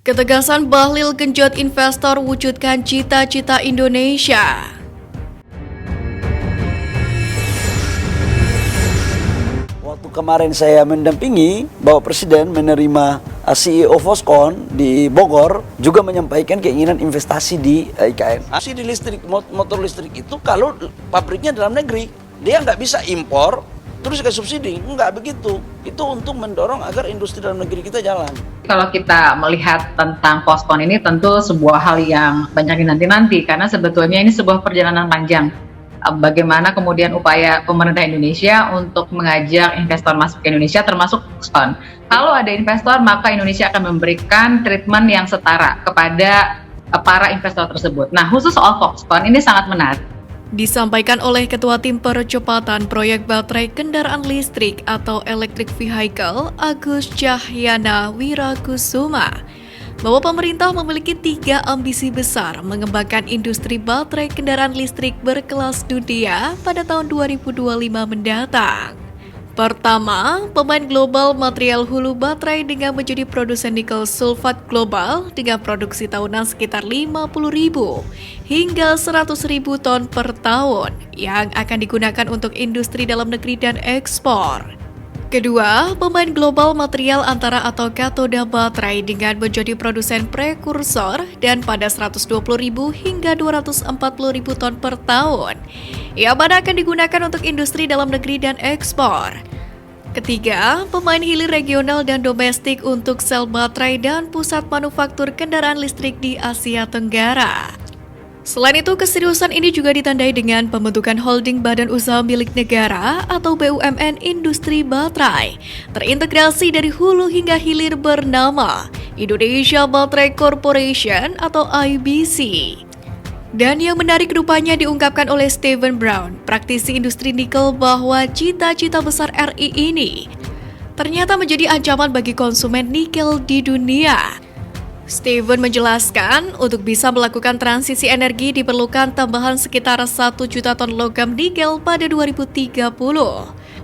Ketegasan Bahlil genjot investor wujudkan cita-cita Indonesia. Waktu kemarin saya mendampingi Bapak Presiden menerima CEO Foxconn di Bogor juga menyampaikan keinginan investasi di IKN. Di listrik, motor listrik itu kalau pabriknya dalam negeri, dia nggak bisa impor terus kayak subsidi, nggak begitu. Itu untuk mendorong agar industri dalam negeri kita jalan. Kalau kita melihat tentang Foxconn ini tentu sebuah hal yang banyak dinanti-nanti karena sebetulnya ini sebuah perjalanan panjang. Bagaimana kemudian upaya pemerintah Indonesia untuk mengajak investor masuk ke Indonesia termasuk Foxconn. Kalau ada investor maka Indonesia akan memberikan treatment yang setara kepada para investor tersebut. Nah khusus soal Foxconn ini sangat menarik. Disampaikan oleh Ketua Tim Percepatan Proyek Baterai Kendaraan Listrik atau Electric Vehicle, Agus Cahyana Wirakusuma, bahwa pemerintah memiliki 3 ambisi besar mengembangkan industri baterai kendaraan listrik berkelas dunia pada tahun 2025 mendatang. Pertama, pemain global material hulu baterai dengan menjadi produsen nikel sulfat global dengan produksi tahunan sekitar 50.000 hingga 100.000 ton per tahun yang akan digunakan untuk industri dalam negeri dan ekspor. Kedua, pemain global material antara atau katoda baterai dengan menjadi produsen prekursor dan pada 120.000 hingga 240.000 ton per tahun yang mana akan digunakan untuk industri dalam negeri dan ekspor. Ketiga, pemain hilir regional dan domestik untuk sel baterai dan pusat manufaktur kendaraan listrik di Asia Tenggara. Selain itu, keseriusan ini juga ditandai dengan pembentukan holding badan usaha milik negara atau BUMN industri baterai, terintegrasi dari hulu hingga hilir bernama Indonesia Battery Corporation atau IBC. Dan yang menarik rupanya diungkapkan oleh Steven Brown, praktisi industri nikel, bahwa cita-cita besar RI ini ternyata menjadi ancaman bagi konsumen nikel di dunia. Steven menjelaskan, untuk bisa melakukan transisi energi diperlukan tambahan sekitar 1 juta ton logam nikel pada 2030.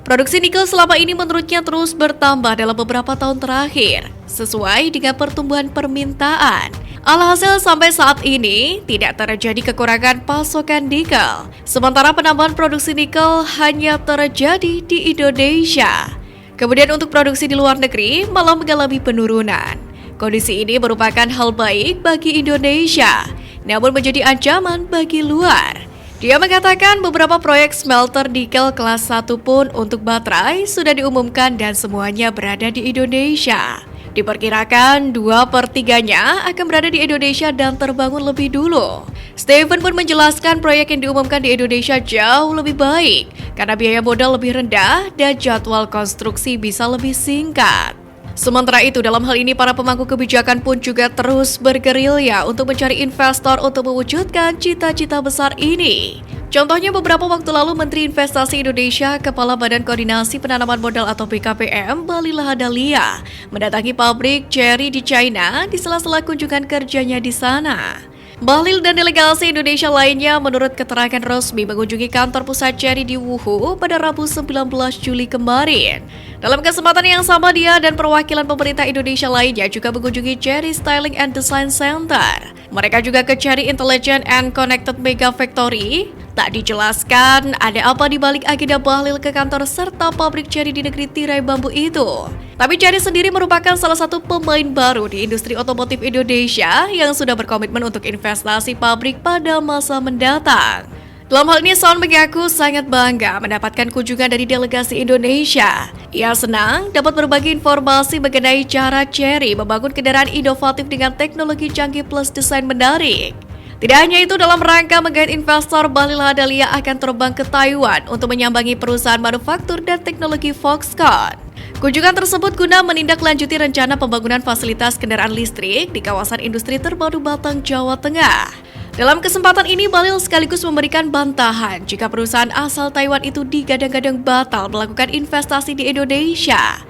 Produksi nikel selama ini menurutnya terus bertambah dalam beberapa tahun terakhir, sesuai dengan pertumbuhan permintaan. Alhasil sampai saat ini tidak terjadi kekurangan pasokan nikel, sementara penambahan produksi nikel hanya terjadi di Indonesia. Kemudian untuk produksi di luar negeri malah mengalami penurunan. Kondisi ini merupakan hal baik bagi Indonesia, namun menjadi ancaman bagi luar. Dia mengatakan beberapa proyek smelter nikel kelas 1 pun untuk baterai sudah diumumkan dan semuanya berada di Indonesia. Diperkirakan 2/3-nya akan berada di Indonesia dan terbangun lebih dulu. Steven pun menjelaskan proyek yang diumumkan di Indonesia jauh lebih baik karena biaya modal lebih rendah dan jadwal konstruksi bisa lebih singkat. Sementara itu, dalam hal ini para pemangku kebijakan pun juga terus bergerilya untuk mencari investor untuk mewujudkan cita-cita besar ini. Contohnya beberapa waktu lalu Menteri Investasi Indonesia, Kepala Badan Koordinasi Penanaman Modal atau BKPM, Bahlil Lahadalia, mendatangi pabrik cherry di China di sela-sela kunjungan kerjanya di sana. Bahlil dan delegasi Indonesia lainnya menurut keterangan resmi mengunjungi kantor pusat Cherry di Wuhu pada Rabu 19 Juli kemarin. Dalam kesempatan yang sama, dia dan perwakilan pemerintah Indonesia lainnya juga mengunjungi Cherry Styling and Design Center. Mereka juga ke Cherry Intelligent and Connected Mega Factory. Tak dijelaskan ada apa di balik agenda Bahlil ke kantor serta pabrik cherry di negeri tirai bambu itu. Tapi Cherry sendiri merupakan salah satu pemain baru di industri otomotif Indonesia yang sudah berkomitmen untuk investasi pabrik pada masa mendatang. Dalam hal ini, Son mengaku sangat bangga mendapatkan kunjungan dari delegasi Indonesia. Ia senang dapat berbagi informasi mengenai cara Cherry membangun kendaraan inovatif dengan teknologi canggih plus desain menarik. Tidak hanya itu, dalam rangka menggait investor, Bahlil Lahadalia akan terbang ke Taiwan untuk menyambangi perusahaan manufaktur dan teknologi Foxconn. Kunjungan tersebut guna menindaklanjuti rencana pembangunan fasilitas kendaraan listrik di kawasan industri terbaru Batang, Jawa Tengah. Dalam kesempatan ini, Bahlil sekaligus memberikan bantahan jika perusahaan asal Taiwan itu digadang-gadang batal melakukan investasi di Indonesia.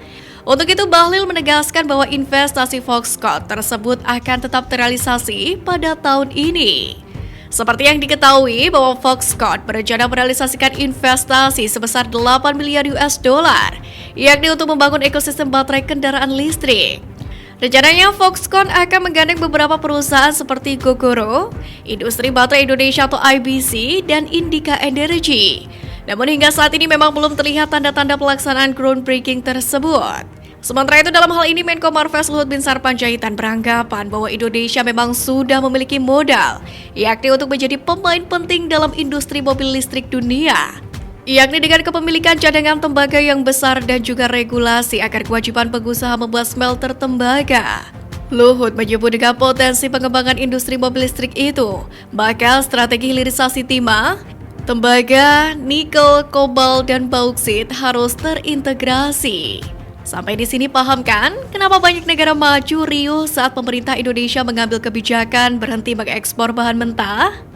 Untuk itu, Bahlil menegaskan bahwa investasi Foxconn tersebut akan tetap terrealisasi pada tahun ini. Seperti yang diketahui bahwa Foxconn berencana merealisasikan investasi sebesar 8 miliar US dollar, yakni untuk membangun ekosistem baterai kendaraan listrik. Rencananya Foxconn akan menggandeng beberapa perusahaan seperti Gogoro, Industri Baterai Indonesia atau IBC, dan Indica Energy. Namun hingga saat ini memang belum terlihat tanda-tanda pelaksanaan groundbreaking tersebut. Sementara itu dalam hal ini Menko Marves Luhut Binsar Panjaitan beranggapan bahwa Indonesia memang sudah memiliki modal, yakni untuk menjadi pemain penting dalam industri mobil listrik dunia. Yakni dengan kepemilikan cadangan tembaga yang besar dan juga regulasi agar kewajiban pengusaha membuat smelter tembaga. Luhut menyebut dengan potensi pengembangan industri mobil listrik itu, bakal strategi hilirisasi timah, tembaga, nikel, kobalt, dan bauksit harus terintegrasi. Sampai di sini paham kan kenapa banyak negara maju riuh saat pemerintah Indonesia mengambil kebijakan berhenti mengekspor bahan mentah?